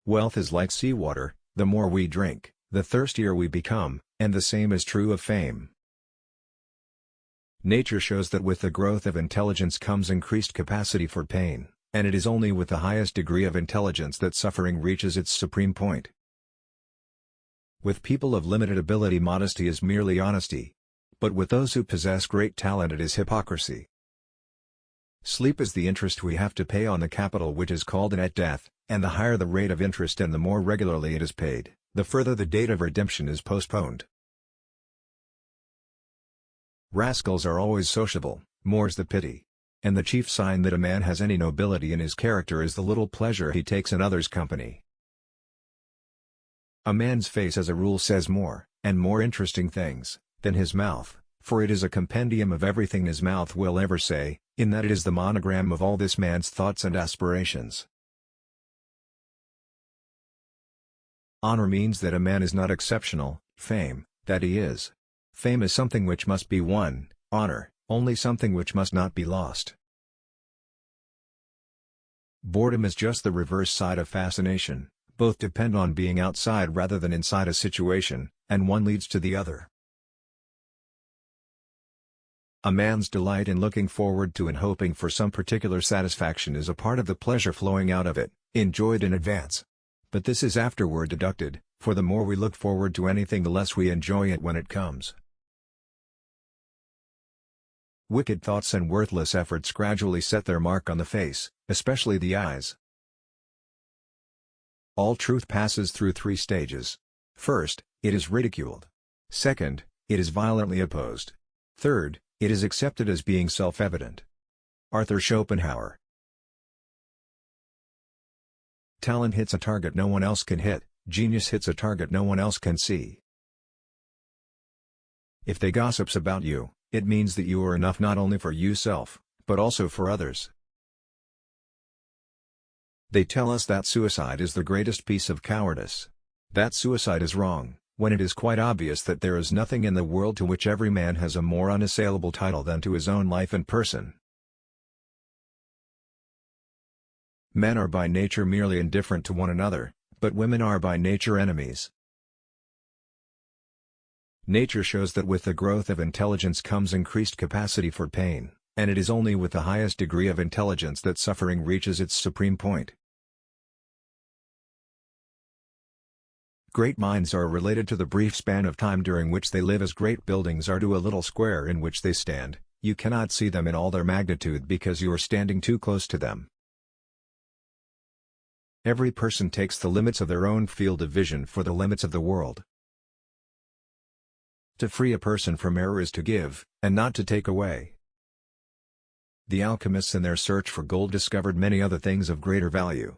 Wealth is like seawater, the more we drink, the thirstier we become, and the same is true of fame. Nature shows that with the growth of intelligence comes increased capacity for pain, and it is only with the highest degree of intelligence that suffering reaches its supreme point. With people of limited ability, modesty is merely honesty. But with those who possess great talent, it is hypocrisy. Sleep is the interest we have to pay on the capital which is called net death, and the higher the rate of interest and the more regularly it is paid, the further the date of redemption is postponed. Rascals are always sociable, more's the pity. And the chief sign that a man has any nobility in his character is the little pleasure he takes in others' company. A man's face as a rule says more, and more interesting things, than his mouth, for it is a compendium of everything his mouth will ever say, in that it is the monogram of all this man's thoughts and aspirations. Honor means that a man is not exceptional, fame, that he is. Fame is something which must be won, honor, only something which must not be lost. Boredom is just the reverse side of fascination, both depend on being outside rather than inside a situation, and one leads to the other. A man's delight in looking forward to and hoping for some particular satisfaction is a part of the pleasure flowing out of it, enjoyed in advance. But this is afterward deducted, for the more we look forward to anything the less we enjoy it when it comes. Wicked thoughts and worthless efforts gradually set their mark on the face, especially the eyes. All truth passes through 3 stages. First, it is ridiculed. Second, it is violently opposed. Third, it is accepted as being self-evident. Arthur Schopenhauer. Talent hits a target no one else can hit, genius hits a target no one else can see. If they gossips about you, it means that you are enough not only for yourself, but also for others. They tell us that suicide is the greatest piece of cowardice. That suicide is wrong, when it is quite obvious that there is nothing in the world to which every man has a more unassailable title than to his own life and person. Men are by nature merely indifferent to one another, but women are by nature enemies. Nature shows that with the growth of intelligence comes increased capacity for pain, and it is only with the highest degree of intelligence that suffering reaches its supreme point. Great minds are related to the brief span of time during which they live as great buildings are to a little square in which they stand. You cannot see them in all their magnitude because you are standing too close to them. Every person takes the limits of their own field of vision for the limits of the world. To free a person from error is to give, and not to take away. The alchemists in their search for gold discovered many other things of greater value.